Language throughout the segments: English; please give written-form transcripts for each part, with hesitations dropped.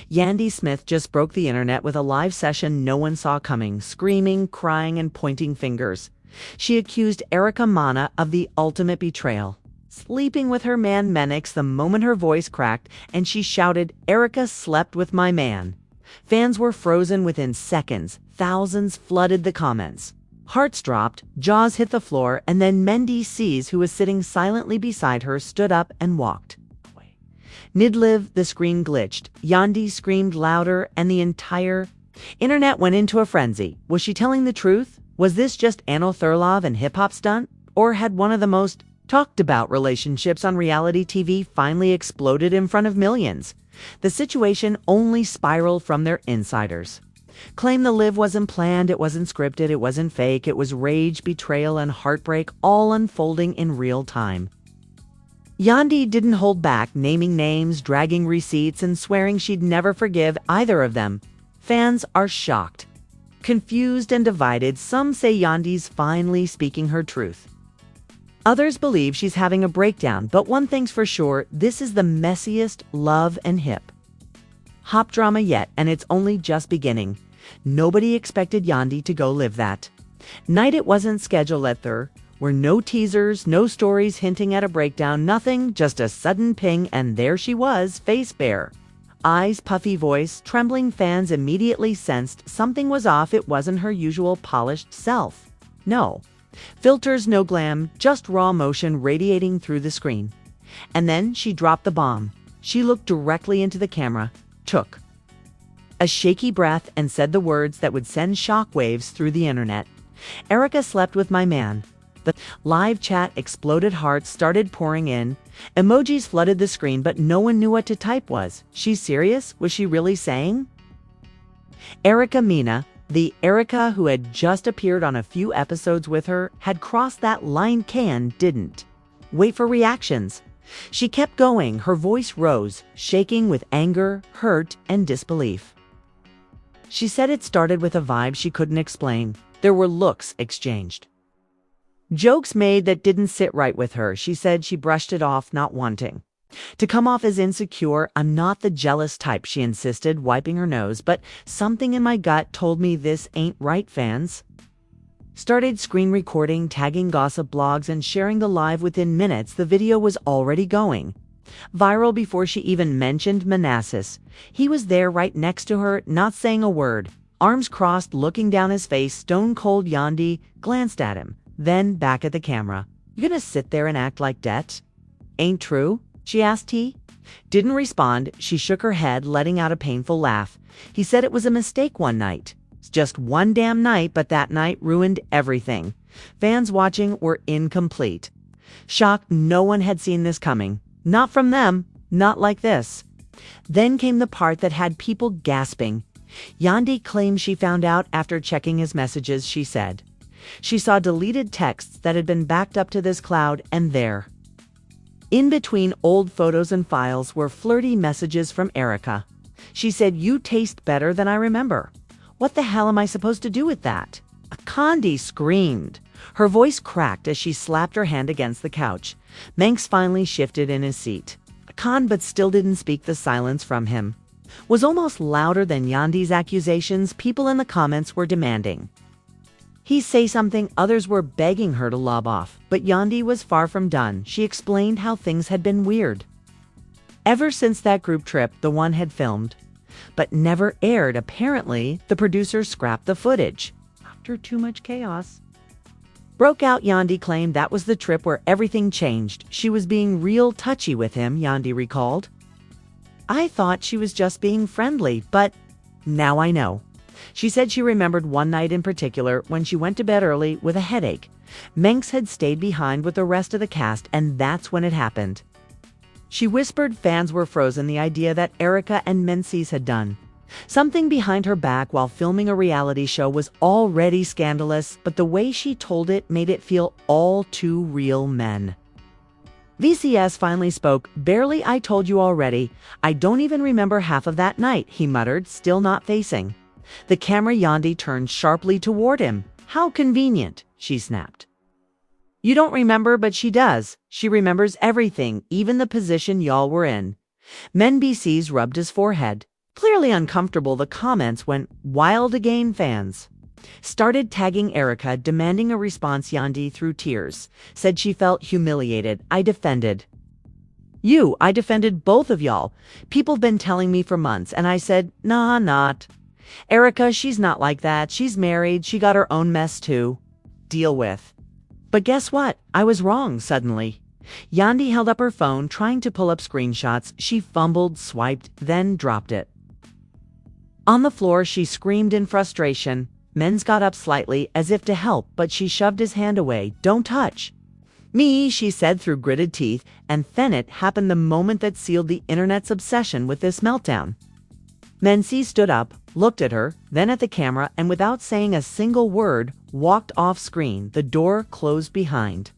Yandy Smith just broke the internet with a live session no one saw coming, screaming, crying, and pointing fingers. She accused Erica Mana of the ultimate betrayal, sleeping with her man Mendeecees the moment her voice cracked, and she shouted, "Erica slept with my man." Fans were frozen within seconds. Thousands flooded the comments. Hearts dropped, jaws hit the floor, and then Mendeecees, who was sitting silently beside her, stood up and walked away. Nidliv, the screen glitched. Yandy screamed louder, and the entire internet went into a frenzy. Was she telling the truth? Was this just Anno Thurlov and hip-hop stunt? Or had one of the most talked about relationships on reality TV finally exploded in front of millions? The situation only spiraled from their insiders. Claim the live wasn't planned, it wasn't scripted, it wasn't fake, it was rage, betrayal, and heartbreak all unfolding in real time. Yandy didn't hold back, naming names, dragging receipts, and swearing she'd never forgive either of them. Fans are shocked, confused, and divided. Some say Yandy's finally speaking her truth. Others believe she's having a breakdown, but one thing's for sure, this is the messiest love and hip-hop drama yet, and it's only just beginning. Nobody expected Yandy to go live that night. It wasn't scheduled. There were no teasers, no stories hinting at a breakdown, nothing, just a sudden ping, and there she was, face bare. Eyes puffy, voice trembling. Fans immediately sensed something was off. It wasn't her usual polished self. No filters, no glam, just raw emotion radiating through the screen. And then she dropped the bomb. She looked directly into the camera, took a shaky breath, and said the words that would send shockwaves through the internet. "Erica slept with my man." The live chat exploded. Hearts started pouring in. Emojis flooded the screen, but no one knew what to type. Was she serious? Was she really saying? Erica Mina, the Erica who had just appeared on a few episodes with her, had crossed that line. Didn't wait for reactions. She kept going. Her voice rose, shaking with anger, hurt, and disbelief. She said it started with a vibe she couldn't explain. There were looks exchanged, jokes made that didn't sit right with her. She said she brushed it off, not wanting to come off as insecure. "I'm not the jealous type," she insisted, wiping her nose, "but something in my gut told me this ain't right." Fans started screen recording, tagging gossip blogs, and sharing the live. Within minutes, the video was already going viral before she even mentioned Mendeecees. He was there right next to her, not saying a word, arms crossed, looking down his face, stone cold. Yandy glanced at him, then back at the camera. "You gonna sit there and act like that ain't true?" she asked. He didn't respond. She shook her head, letting out a painful laugh. "He said it was a mistake one night. It's just one damn night, but that night ruined everything." Fans watching were incomplete, shocked. No one had seen this coming. Not from them, not like this. Then came the part that had people gasping. Yandy claimed she found out after checking his messages. She said she saw deleted texts that had been backed up to this cloud, and there, in between old photos and files, were flirty messages from Erica. She said, "You taste better than I remember." What the hell am I supposed to do with that? Yandy screamed. Her voice cracked as she slapped her hand against the couch. Mendeecees finally shifted in his seat. But still didn't speak. The silence from him was almost louder than Yandy's accusations. People in the comments were demanding he say something. Others were begging her to lob off. But Yandy was far from done. She explained how things had been weird ever since that group trip, the one had filmed but never aired. Apparently, the producers scrapped the footage after too much chaos broke out. Yandy claimed that was the trip where everything changed. She was being real touchy with him, Yandy recalled. "I thought she was just being friendly, but now I know." She said she remembered one night in particular when she went to bed early with a headache. Mendeecees had stayed behind with the rest of the cast, and that's when it happened. She whispered. Fans were frozen. The idea that Erica and Mendeecees had done something behind her back while filming a reality show was already scandalous, but the way she told it made it feel all too real. Mendeecees finally spoke. "Barely, I told you already. I don't even remember half of that night," he muttered, still not facing the camera. Yandy turned sharply toward him. "How convenient," she snapped. "You don't remember, but she does. She remembers everything, even the position y'all were in." Mendeecees rubbed his forehead. Clearly uncomfortable, the comments went wild again. Fans started tagging Erica, demanding a response. Yandy, through tears, said she felt humiliated. I defended both of y'all. People have been telling me for months, and I said, nah, not. Erica, she's not like that. She's married. She got her own mess too. Deal with. But guess what? I was wrong suddenly. Yandy held up her phone, trying to pull up screenshots. She fumbled, swiped, then dropped it. On the floor, she screamed in frustration. Menz got up slightly, as if to help, but she shoved his hand away. Don't touch. Me, she said through gritted teeth, and then it happened, the moment that sealed the internet's obsession with this meltdown. Mendeecees stood up, looked at her, then at the camera, and without saying a single word, walked off screen. The door closed behind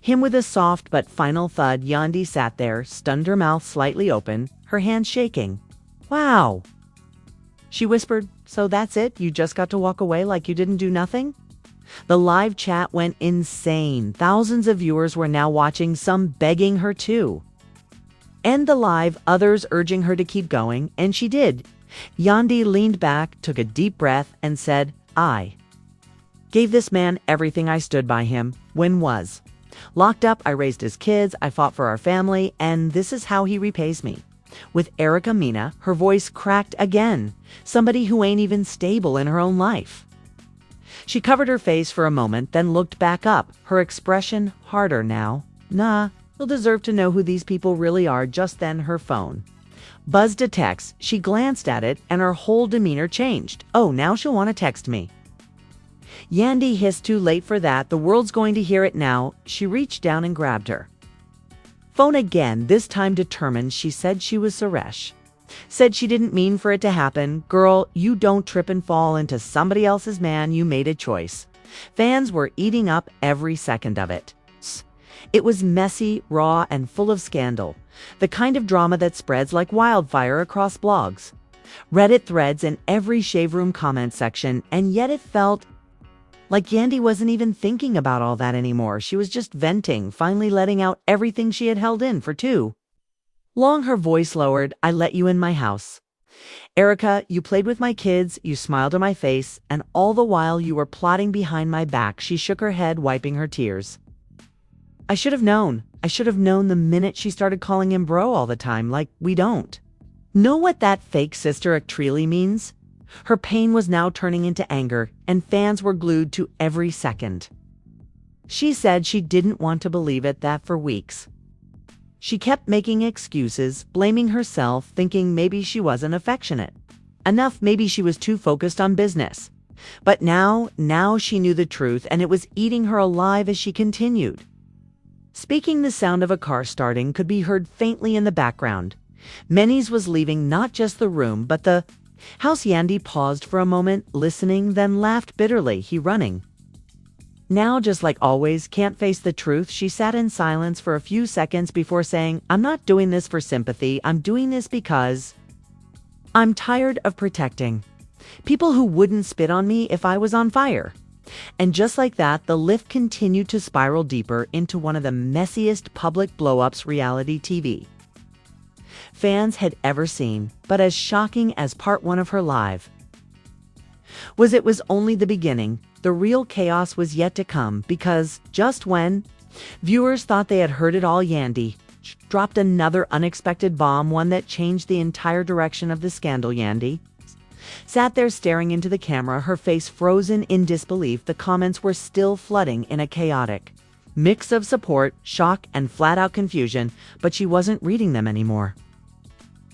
him with a soft but final thud. Yandy sat there, stunned, her mouth slightly open, her hands shaking. Wow. She whispered, so that's it? You just got to walk away like you didn't do nothing? The live chat went insane. Thousands of viewers were now watching, some begging her to end the live, others urging her to keep going, and she did. Yandy leaned back, took a deep breath, and said, I gave this man everything. I stood by him. When was locked up, I raised his kids, I fought for our family, and this is how he repays me. With Erica Mena, her voice cracked again. Somebody who ain't even stable in her own life. She covered her face for a moment, then looked back up, her expression harder now. Nah, you'll deserve to know who these people really are. Just then her phone buzzed a text. She glanced at it, and her whole demeanor changed. Oh, now she'll want to text me. Yandy hissed, too late for that. The world's going to hear it now. She reached down and grabbed her phone again, this time determined. She said she was Suresh. Said she didn't mean for it to happen. Girl, you don't trip and fall into somebody else's man. You made a choice. Fans were eating up every second of it. It was messy, raw, and full of scandal. The kind of drama that spreads like wildfire across blogs, Reddit threads, and every shave room comment section, and yet it felt like Yandy wasn't even thinking about all that anymore. She was just venting, finally letting out everything she had held in for too long. Her voice lowered. I let you in my house. Erica, you played with my kids, you smiled in my face, and all the while you were plotting behind my back. She shook her head, wiping her tears. I should have known. I should have known the minute she started calling him bro all the time, like we don't know what that fake sister act really means. Her pain was now turning into anger, and fans were glued to every second. She said she didn't want to believe it, that for weeks she kept making excuses, blaming herself, thinking maybe she wasn't affectionate enough, maybe she was too focused on business. But now she knew the truth, and it was eating her alive as she continued speaking. The sound of a car starting could be heard faintly in the background. Mendeecees was leaving not just the room, but the house. Yandy paused for a moment, listening, then laughed bitterly. He running now, just like always, can't face the truth. She sat in silence for a few seconds before saying, I'm not doing this for sympathy. I'm doing this because I'm tired of protecting people who wouldn't spit on me if I was on fire. And just like that, the lift continued to spiral deeper into one of the messiest public blow-ups reality TV fans had ever seen. But as shocking as part one of her live was, it was only the beginning. The real chaos was yet to come, because just when viewers thought they had heard it all, Yandy dropped another unexpected bomb, one that changed the entire direction of the scandal. Yandy sat there staring into the camera, her face frozen in disbelief. The comments were still flooding in a chaotic mix of support, shock, and flat-out confusion, but she wasn't reading them anymore.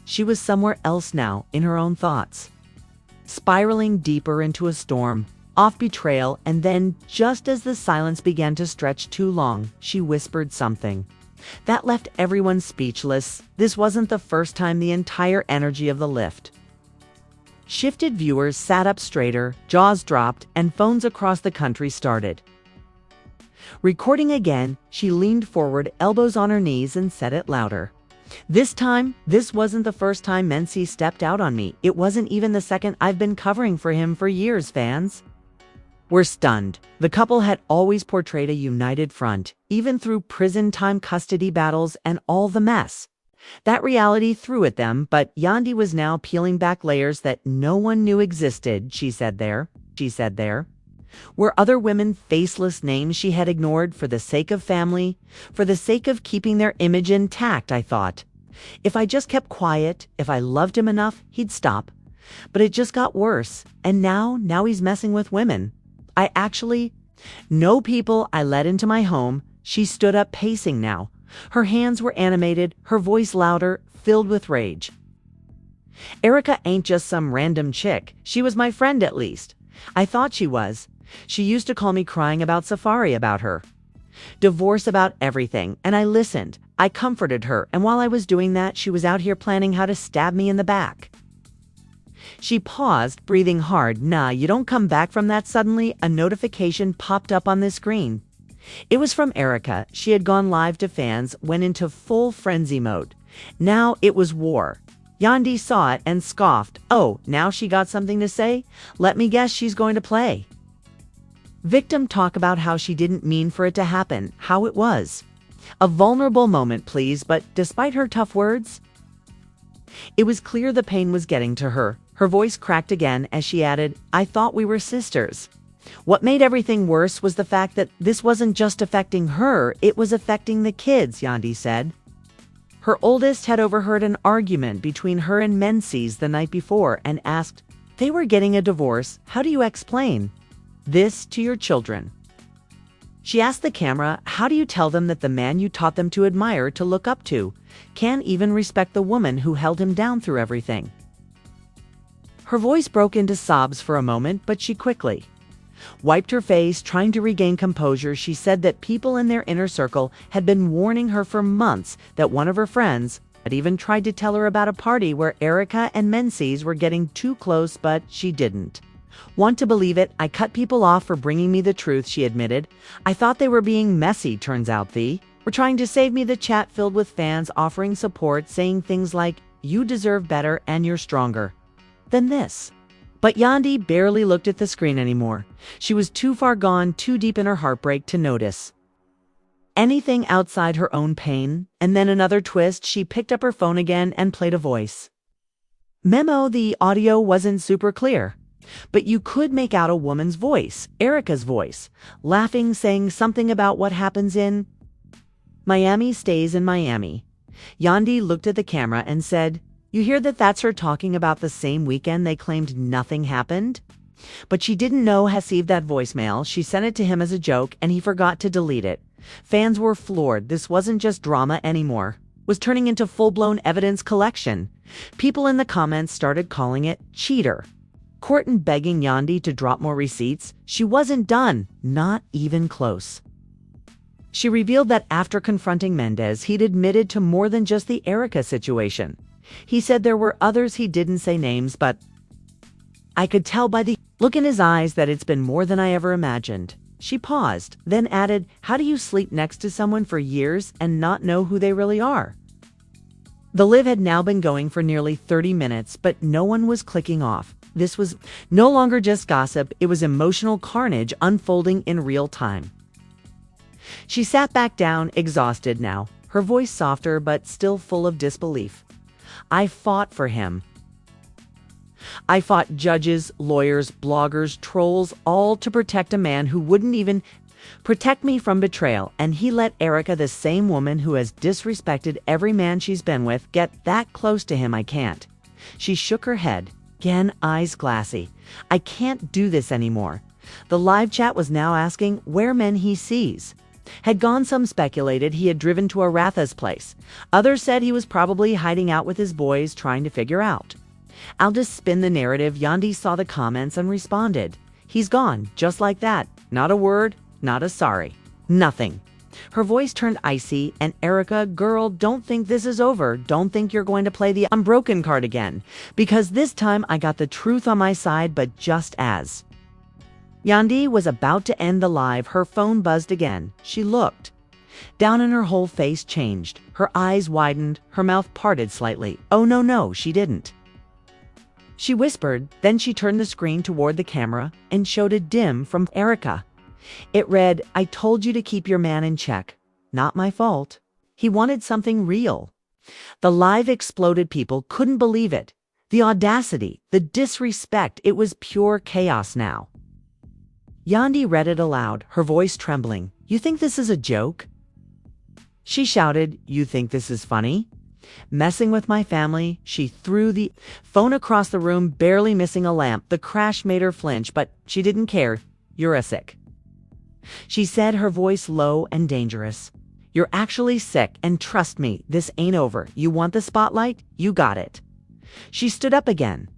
She was somewhere else now, in her own thoughts, spiraling deeper into a storm of betrayal. And then, just as the silence began to stretch too long, she whispered something that left everyone speechless. This wasn't the first time. The entire energy of the lift shifted. Viewers sat up straighter, jaws dropped, and phones across the country started recording again. She leaned forward, elbows on her knees, and said it louder. This time, this wasn't the first time Mendeecees stepped out on me. It wasn't even the second. I've been covering for him for years. Fans were stunned. The couple had always portrayed a united front, even through prison time, custody battles, and all the mess. That reality threw at them, but Yandy was now peeling back layers that no one knew existed, she said there. Were other women faceless names she had ignored for the sake of family, for the sake of keeping their image intact, I thought. If I just kept quiet, if I loved him enough, he'd stop. But it just got worse, and now he's messing with women. I actually know people I let into my home. She stood up, pacing now. Her hands were animated, her voice louder, filled with rage. Erica ain't just some random chick. She was my friend, at least. I thought she was. She used to call me crying about Safari, about her divorce, about everything, and I listened. I comforted her, and while I was doing that, she was out here planning how to stab me in the back. She paused, breathing hard. Nah, you don't come back from that. Suddenly, a notification popped up on the screen. It was from Erica. She had gone live to fans, went into full frenzy mode. Now it was war. Yandy saw it and scoffed. Oh, now she got something to say? Let me guess, she's going to play victim, talk about how she didn't mean for it to happen, how it was a vulnerable moment, please. But despite her tough words, it was clear the pain was getting to her. Her voice cracked again as she added, I thought we were sisters. What made everything worse was the fact that this wasn't just affecting her, it was affecting the kids, Yandy said. Her oldest had overheard an argument between her and Mendeecees the night before and asked, they were getting a divorce, how do you explain this to your children? She asked the camera, how do you tell them that the man you taught them to admire, to look up to, can't even respect the woman who held him down through everything? Her voice broke into sobs for a moment, but she quickly wiped her face, trying to regain composure. She said that people in their inner circle had been warning her for months, that one of her friends had even tried to tell her about a party where Erica and Mendeecees were getting too close, but she didn't want to believe it. I cut people off for bringing me the truth, she admitted. I thought they were being messy. Turns out they were trying to save me. The chat filled with fans offering support, saying things like, you deserve better and you're stronger than this. But Yandy barely looked at the screen anymore. She was too far gone, too deep in her heartbreak to notice anything outside her own pain. And then another twist. She picked up her phone again and played a voice memo. The audio wasn't super clear, but you could make out a woman's voice, Erica's voice, laughing, saying something about what happens in Miami stays in Miami. Yandy looked at the camera and said, you hear that? That's her talking about the same weekend they claimed nothing happened. But she didn't know how to receive that voicemail. She sent it to him as a joke, and he forgot to delete it. Fans were floored. This wasn't just drama anymore. It was turning into full-blown evidence collection. People in the comments started calling it cheater. Courtney begging Yandy to drop more receipts. She wasn't done, not even close. She revealed that after confronting Mendeecees, he'd admitted to more than just the Erica situation. He said there were others. He didn't say names, but I could tell by the look in his eyes that it's been more than I ever imagined. She paused, then added, how do you sleep next to someone for years and not know who they really are? The live had now been going for nearly 30 minutes, but no one was clicking off. This was no longer just gossip. It was emotional carnage unfolding in real time. She sat back down, exhausted now, her voice softer but still full of disbelief. I fought for him. I fought judges, lawyers, bloggers, trolls, all to protect a man who wouldn't even protect me from betrayal. And he let Erica, the same woman who has disrespected every man she's been with, get that close to him. I can't. She shook her head, again, eyes glassy. I can't do this anymore. The live chat was now asking where men he sees had gone. Some speculated he had driven to Aratha's place. Others said he was probably hiding out with his boys, trying to figure out. I'll just spin the narrative. Yandy saw the comments and responded. He's gone, just like that. Not a word, not a sorry. Nothing. Her voice turned icy. And Erica, girl, don't think this is over. Don't think you're going to play the unbroken card again. Because this time I got the truth on my side. But just as Yandy was about to end the live, her phone buzzed again. She looked down and her whole face changed. Her eyes widened, her mouth parted slightly. Oh, no, she didn't. She whispered, then she turned the screen toward the camera and showed a dim from Erica. It read, I told you to keep your man in check. Not my fault. He wanted something real. The live exploded. People couldn't believe it. The audacity, the disrespect, it was pure chaos now. Yandy read it aloud, her voice trembling. "You think this is a joke?" She shouted, "You think this is funny? Messing with my family?" She threw the phone across the room, barely missing a lamp. The crash made her flinch, but she didn't care. "You're a sick," she said, her voice low and dangerous. "You're actually sick, and trust me, this ain't over. You want the spotlight? You got it." She stood up again,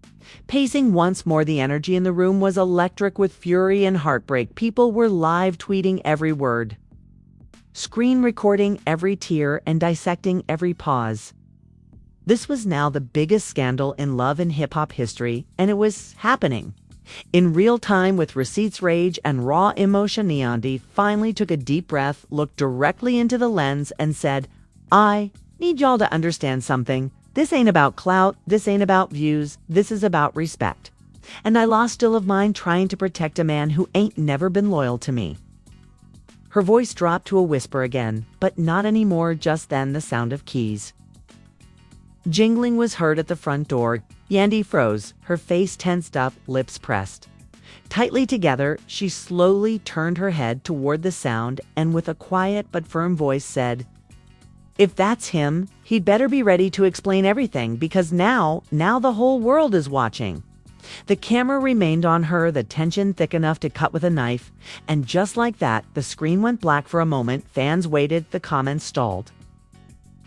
pacing once more. The energy in the room was electric with fury and heartbreak. People were live tweeting every word, screen recording every tear, and dissecting every pause. This was now the biggest scandal in love and hip-hop history, and it was happening in real time with receipts, rage, and raw emotion. Yandy finally took a deep breath, looked directly into the lens, and said, "I need y'all to understand something. This ain't about clout. This ain't about views. This is about respect. And I lost still of mine trying to protect a man who ain't never been loyal to me." Her voice dropped to a whisper again, but not anymore. Just then the sound of keys jingling was heard at the front door. Yandy froze, her face tensed up, lips pressed tightly together. She slowly turned her head toward the sound and with a quiet but firm voice said, "If that's him, he'd better be ready to explain everything, because now the whole world is watching." The camera remained on her, the tension thick enough to cut with a knife, and just like that, the screen went black for a moment. Fans waited, the comments stalled.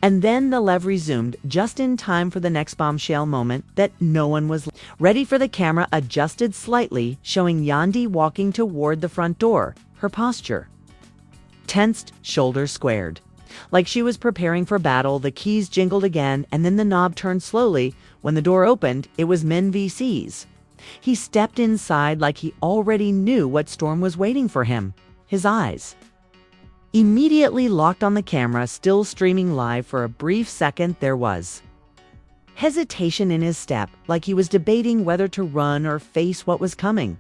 And then the lev resumed, just in time for the next bombshell moment that no one was ready for. The camera adjusted slightly, showing Yandy walking toward the front door, her posture tensed, shoulders squared, like she was preparing for battle. The keys jingled again, and then the knob turned slowly. When the door opened, it was Mendeecees. He stepped inside like he already knew what storm was waiting for him. His eyes immediately locked on the camera, still streaming live. For a brief second, there was hesitation in his step, like he was debating whether to run or face what was coming.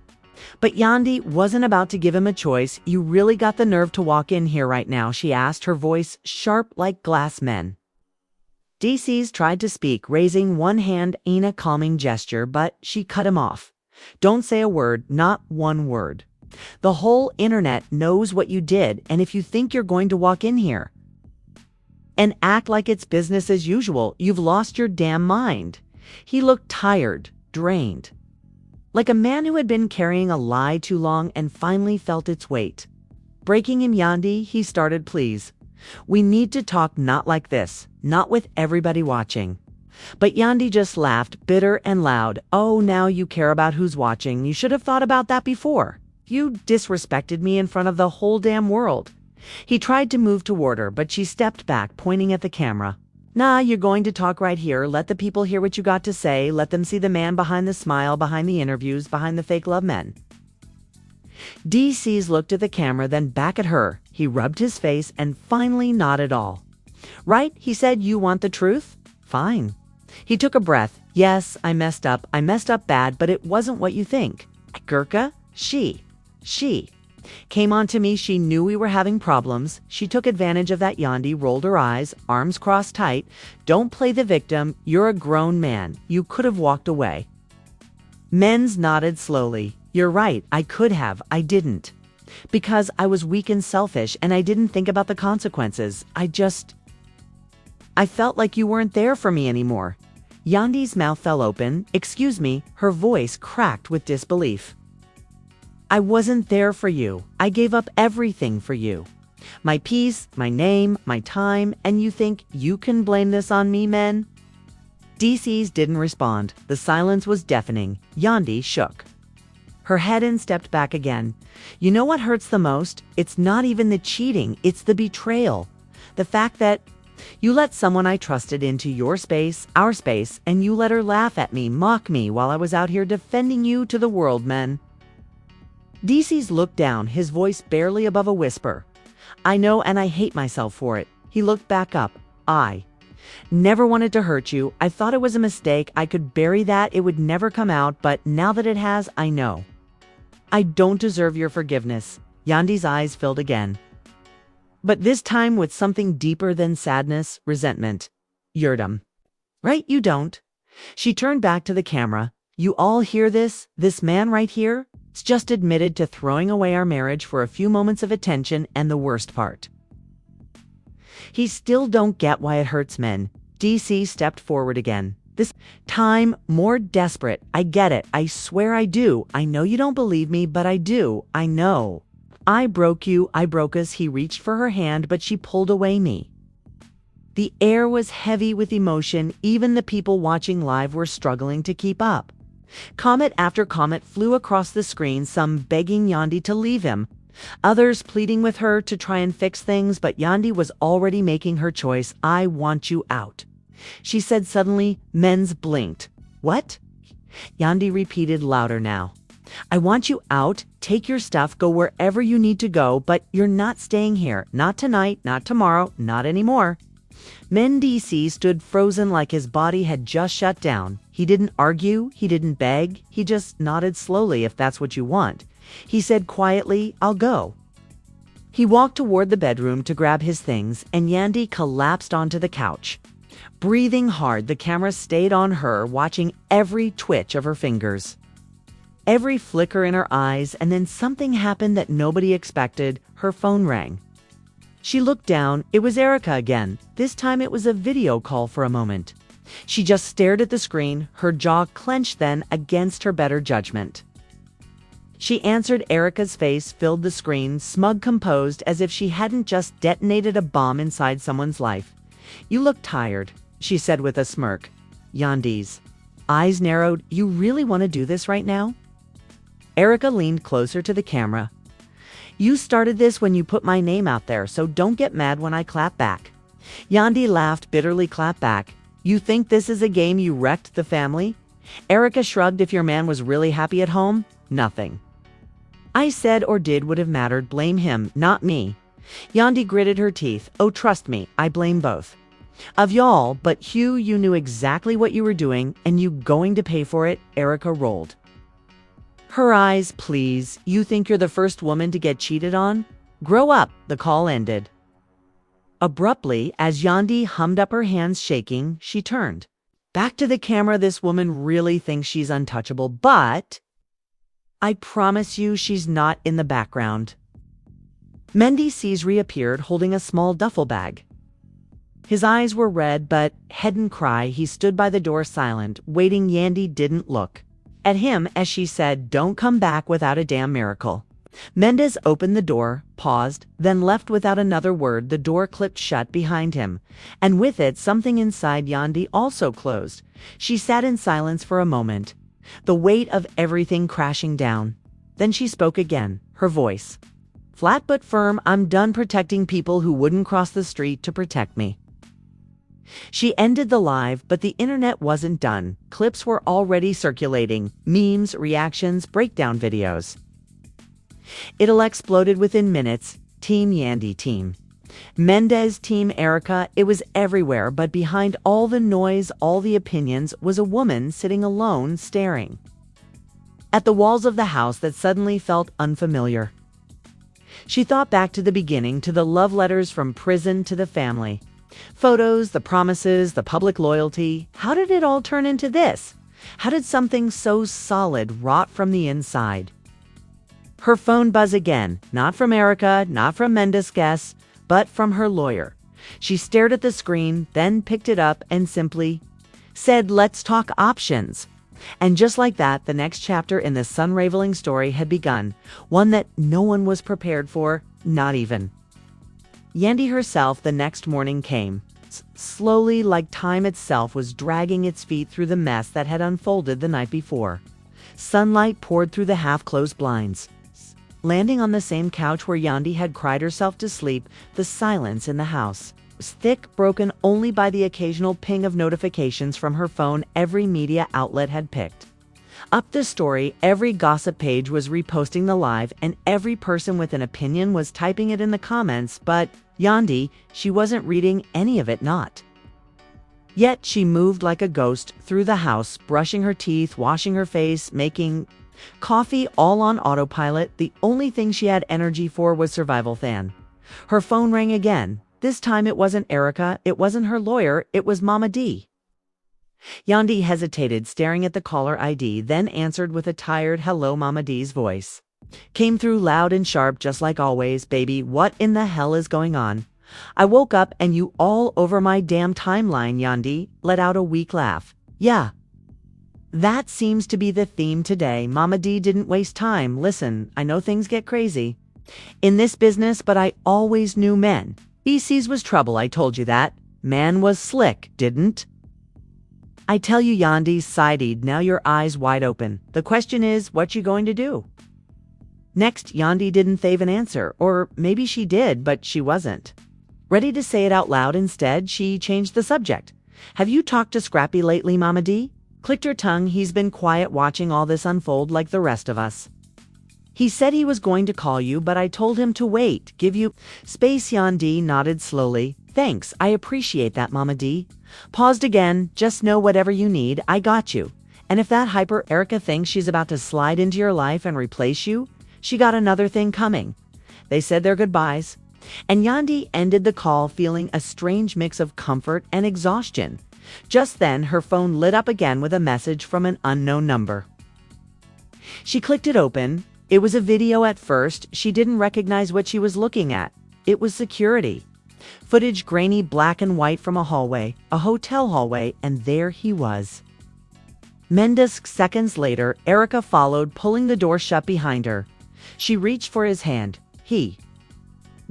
But Yandy wasn't about to give him a choice. "You really got the nerve to walk in here right now?" she asked, her voice sharp like glass. Mendeecees tried to speak, raising one hand in a calming gesture, but she cut him off. "Don't say a word, not one word. The whole internet knows what you did, and if you think you're going to walk in here and act like it's business as usual, you've lost your damn mind." He looked tired, drained, like a man who had been carrying a lie too long and finally felt its weight breaking him. "Yandy," he started, "please. We need to talk, not like this, not with everybody watching." But Yandy just laughed, bitter and loud. "Oh, now you care about who's watching. You should have thought about that before. You disrespected me in front of the whole damn world." He tried to move toward her, but she stepped back, pointing at the camera. "Nah, you're going to talk right here. Let the people hear what you got to say. Let them see the man behind the smile, behind the interviews, behind the fake love men." Mendeecees looked at the camera, then back at her. He rubbed his face and finally nodded. "All right," he said. "You want the truth? Fine." He took a breath. "Yes, I messed up. I messed up bad, but it wasn't what you think. Gurka, she came on to me. She knew we were having problems. She took advantage of that." Yandy rolled her eyes, arms crossed tight. "Don't play the victim. You're a grown man. You could have walked away." Menz nodded slowly. "You're right. I could have. I didn't. Because I was weak and selfish, and I didn't think about the consequences. I felt like you weren't there for me anymore." Yandy's mouth fell open. "Excuse me," her voice cracked with disbelief. "I wasn't there for you. I gave up everything for you. My peace, my name, my time, and you think you can blame this on me, men?" Mendeecees didn't respond. The silence was deafening. Yandy shook her head and stepped back again. "You know what hurts the most? It's not even the cheating, it's the betrayal. The fact that you let someone I trusted into your space, our space, and you let her laugh at me, mock me while I was out here defending you to the world, men." Mendeecees looked down, his voice barely above a whisper. "I know, and I hate myself for it." He looked back up. "I never wanted to hurt you. I thought it was a mistake. I could bury that. It would never come out. But now that it has, I know I don't deserve your forgiveness." Yandy's eyes filled again, but this time with something deeper than sadness, resentment. Yurdum. Right, you don't. She turned back to the camera. You all hear this? This man right here? It's just admitted to throwing away our marriage for a few moments of attention, and the worst part. He still don't get why it hurts men. DC stepped forward again. This time, more desperate. I get it. I swear I do. I know you don't believe me, but I do. I know. I broke you. I broke us. He reached for her hand, but she pulled away me. The air was heavy with emotion. Even the people watching live were struggling to keep up. Comet after comet flew across the screen, some begging Yandy to leave him, others pleading with her to try and fix things, but Yandy was already making her choice. I want you out, she said suddenly. Men's blinked. What? Yandy repeated louder now. I want you out. Take your stuff, go wherever you need to go, but you're not staying here. Not tonight, not tomorrow, not anymore. Mendeecees stood frozen, like his body had just shut down. He didn't argue, he didn't beg, he just nodded slowly. If that's what you want, he said quietly, I'll go. He walked toward the bedroom to grab his things, and Yandy collapsed onto the couch. Breathing hard, the camera stayed on her, watching every twitch of her fingers, every flicker in her eyes, and then something happened that nobody expected. Her phone rang. She looked down. It was Erica again. This time it was a video call for a moment. She just stared at the screen, her jaw clenched then against her better judgment. She answered. Erica's face filled the screen, smug, composed, as if she hadn't just detonated a bomb inside someone's life. You look tired, she said with a smirk. Yandy's eyes narrowed. You really want to do this right now? Erica leaned closer to the camera. You started this when you put my name out there, so don't get mad when I clap back. Yandy laughed bitterly. Clap back? You think this is a game? You wrecked the family? Erica shrugged. If your man was really happy at home, nothing I said or did would have mattered. Blame him, not me. Yandy gritted her teeth. Oh, trust me, I blame both of y'all, but Hugh, you knew exactly what you were doing, and you going to pay for it. Erica rolled her eyes. Please, you think you're the first woman to get cheated on? Grow up. The call ended abruptly. As Yandy hummed up, her hands shaking, she turned back to the camera. This woman really thinks she's untouchable, but I promise you she's not. In the background, Mendeecees reappeared holding a small duffel bag. His eyes were red but hadn't cry. He stood by the door silent, waiting. Yandy didn't look at him as she said, don't come back without a damn miracle. Mendes opened the door, paused, then left without another word. The door clipped shut behind him, and with it something inside Yandy also closed. She sat in silence for a moment, the weight of everything crashing down. Then she spoke again, her voice flat but firm. I'm done protecting people who wouldn't cross the street to protect me. She ended the live, but the internet wasn't done. Clips were already circulating, memes, reactions, breakdown videos. It all exploded within minutes. Team Yandy, team Mendes, team Erica. It was everywhere, but behind all the noise, all the opinions, was a woman sitting alone, staring at the walls of the house that suddenly felt unfamiliar. She thought back to the beginning, to the love letters from prison, to the family photos, the promises, the public loyalty. How did it all turn into this? How did something so solid rot from the inside? Her phone buzzed again, not from Erica, not from Mendeecees, but from her lawyer. She stared at the screen, then picked it up and simply said, let's talk options. And just like that, the next chapter in this unraveling story had begun, one that no one was prepared for, not even Yandy herself. The next morning came, slowly, like time itself was dragging its feet through the mess that had unfolded the night before. Sunlight poured through the half-closed blinds, landing on the same couch where Yandy had cried herself to sleep. The silence in the house was thick, broken only by the occasional ping of notifications from her phone every media outlet had picked up the story. Every gossip page was reposting the live, and every person with an opinion was typing it in the comments, but Yandy, she wasn't reading any of it, not. Yet she moved like a ghost through the house, brushing her teeth, washing her face, making coffee, all on autopilot. The only thing she had energy for was survival. Then her phone rang again, This time it wasn't Erica, it wasn't her lawyer, it was Mama D. Yandy hesitated, staring at the caller ID, then answered with a tired hello. Mama D's voice came through loud and sharp, just like always. Baby, what in the hell is going on? I woke up and you all over my damn timeline. Yandy let out a weak laugh. Yeah. That seems to be the theme today. Mama D didn't waste time. Listen, I know things get crazy in this business, but I always knew Mendeecees was trouble. I told you that. Man was slick, didn't I tell you? Yandy sighed, now your eyes wide open. The question is, what you going to do next? Yandy didn't thave an answer, or maybe she did, but she wasn't ready to say it out loud. Instead, she changed the subject. Have you talked to Scrappy lately? Mama D clicked her tongue. He's been quiet, watching all this unfold like the rest of us. He said he was going to call you, but I told him to wait, give you space. Yandy nodded slowly. Thanks, I appreciate that. Mama D paused again. Just know whatever you need, I got you. And if that hyper Erica thinks she's about to slide into your life and replace you, she got another thing coming. They said their goodbyes. And Yandy ended the call feeling a strange mix of comfort and exhaustion. Just then, her phone lit up again with a message from an unknown number. She clicked it open. It was a video. At first, she didn't recognize what she was looking at. It was security footage, grainy black and white, from a hallway, a hotel hallway, and there he was. Mendeecees. Seconds later, Erica followed, pulling the door shut behind her. She reached for his hand. He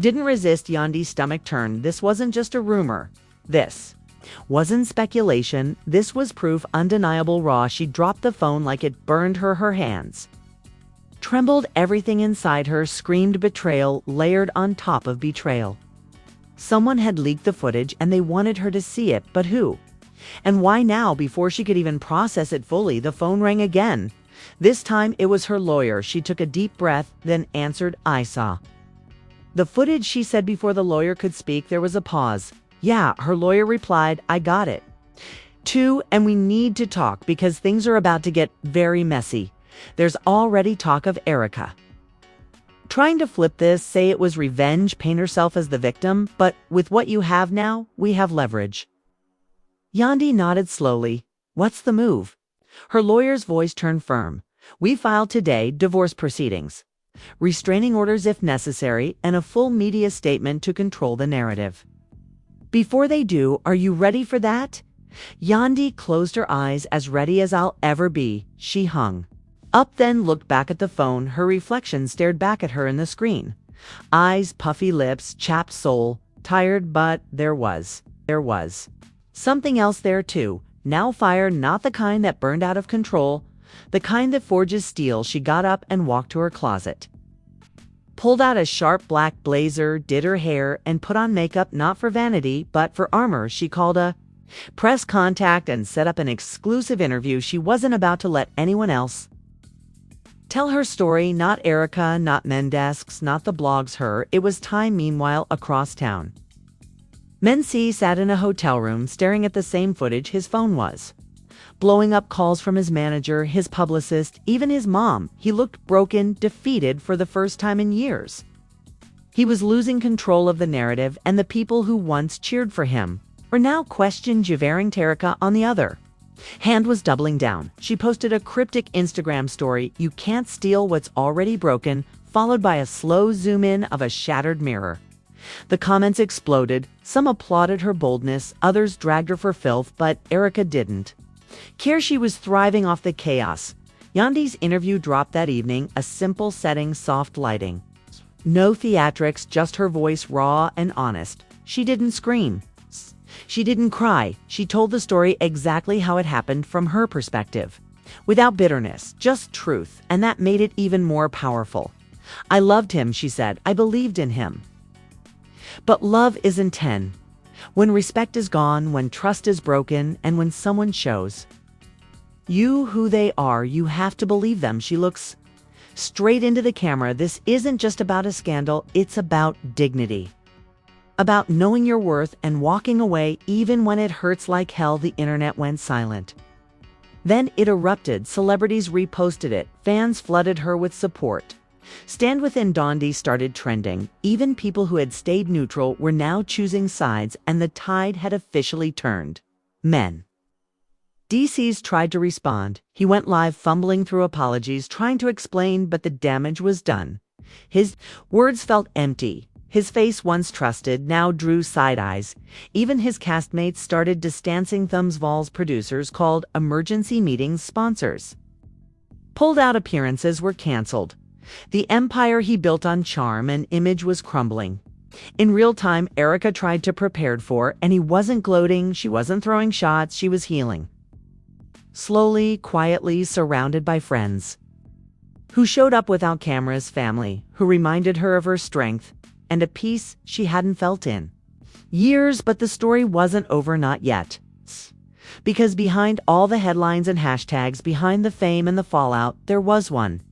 didn't resist. Yandy's stomach turned. This wasn't just a rumor. This wasn't speculation. This was proof, undeniable, raw. She dropped the phone like it burned her. Her hands trembled. Everything inside her screamed betrayal, layered on top of betrayal. Someone had leaked the footage and they wanted her to see it, but who? And why now? Before she could even process it fully, the phone rang again. This time it was her lawyer. She took a deep breath, then answered. I saw the footage, she said before the lawyer could speak. There was a pause. Yeah, her lawyer replied. I got it too, and we need to talk because things are about to get very messy. There's already talk of Erica trying to flip this, say it was revenge, paint herself as the victim, but with what you have now, we have leverage. Yandy nodded slowly. What's the move? Her lawyer's voice turned firm. We filed today divorce proceedings, restraining orders if necessary, and a full media statement to control the narrative. Before they do, are you ready for that? Yandy closed her eyes. As ready as I'll ever be. She hung up, then looked back at the phone. Her reflection stared back at her in the screen. Eyes, puffy lips, chapped soul, tired, but there was something else there too. Now fire, not the kind that burned out of control, the kind that forges steel. She got up and walked to her closet, pulled out a sharp black blazer, did her hair, and put on makeup, not for vanity, but for armor. She called a press contact and set up an exclusive interview. She wasn't about to let anyone else tell her story, not Erica, not Mendeecees, not the blogs, her. It was time. Meanwhile, across town, Mendeecees sat in a hotel room staring at the same footage. His phone was blowing up, calls from his manager, his publicist, even his mom. He looked broken, defeated for the first time in years. He was losing control of the narrative, and the people who once cheered for him were now questioned. Jivering Erica, on the other hand, was doubling down. She posted a cryptic Instagram story. You can't steal what's already broken, followed by a slow zoom in of a shattered mirror. The comments exploded. Some applauded her boldness, others dragged her for filth, but Erica didn't care. She was thriving off the chaos. Yandy's interview dropped that evening, a simple setting, soft lighting. No theatrics, just her voice, raw and honest. She didn't scream. She didn't cry. She told the story exactly how it happened from her perspective, without bitterness, just truth, and that made it even more powerful. I loved him, she said. I believed in him. But love isn't 10. When respect is gone, when trust is broken, and when someone shows you who they are, you have to believe them. She looks straight into the camera. This isn't just about a scandal. It's about dignity, about knowing your worth and walking away even when it hurts like hell. The internet went silent. Then it erupted. Celebrities reposted it. Fans flooded her with support. Stand Within Yandy started trending. Even people who had stayed neutral were now choosing sides, and the tide had officially turned. Mendeecees tried to respond. He went live fumbling through apologies, trying to explain, but the damage was done. His words felt empty. His face, once trusted, now drew side eyes. Even his castmates started distancing Thumbsvall's producers, called emergency meetings sponsors. Pulled-out appearances were canceled. The empire he built on charm and image was crumbling. In real time, Erica tried to prepare for, and he wasn't gloating, she wasn't throwing shots, she was healing. Slowly, quietly, surrounded by friends who showed up without cameras, family who reminded her of her strength, and a peace she hadn't felt in years. But the story wasn't over, not yet. Because behind all the headlines and hashtags, behind the fame and the fallout, there was one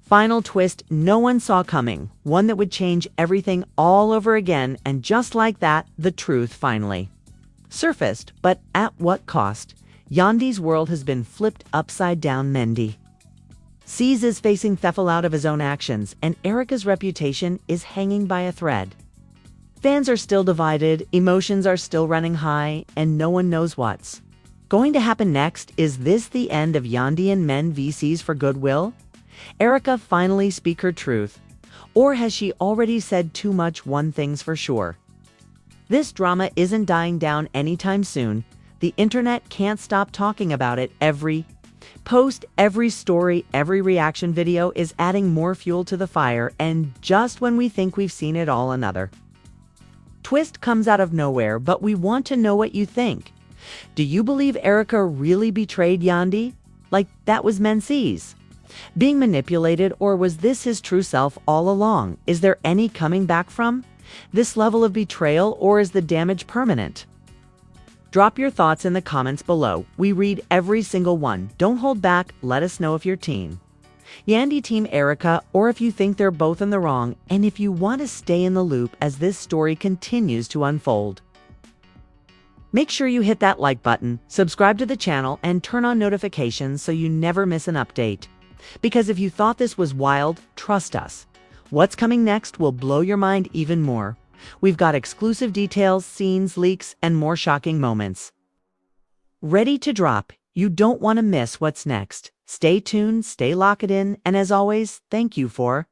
final twist no one saw coming, one that would change everything all over again. And just like that, the truth finally surfaced. But at what cost? Yandy's world has been flipped upside down. Mendeecees is facing theft out of his own actions, and Erica's reputation is hanging by a thread. Fans are still divided, emotions are still running high, and no one knows what's going to happen next. Is this the end of Yandy and Mendeecees for goodwill? Erica finally speak her truth? Or has she already said too much? One thing's for sure: this drama isn't dying down anytime soon. The internet can't stop talking about it. Every post, every story, every reaction video is adding more fuel to the fire, and just when we think we've seen it all, another twist comes out of nowhere. But we want to know what you think. Do you believe Erica really betrayed Yandy? Like that was Mendeecees being manipulated, or was this his true self all along? Is there any coming back from this level of betrayal, or is the damage permanent? Drop your thoughts in the comments below. We read every single one. Don't hold back. Let us know if you're team Yandy, team Erica, or if you think they're both in the wrong, and if you want to stay in the loop as this story continues to unfold. Make sure you hit that like button, subscribe to the channel, and turn on notifications so you never miss an update. Because if you thought this was wild, trust us, what's coming next will blow your mind even more. We've got exclusive details, scenes, leaks, and more shocking moments ready to drop. You don't want to miss what's next. Stay tuned, stay locked in, and as always, thank you for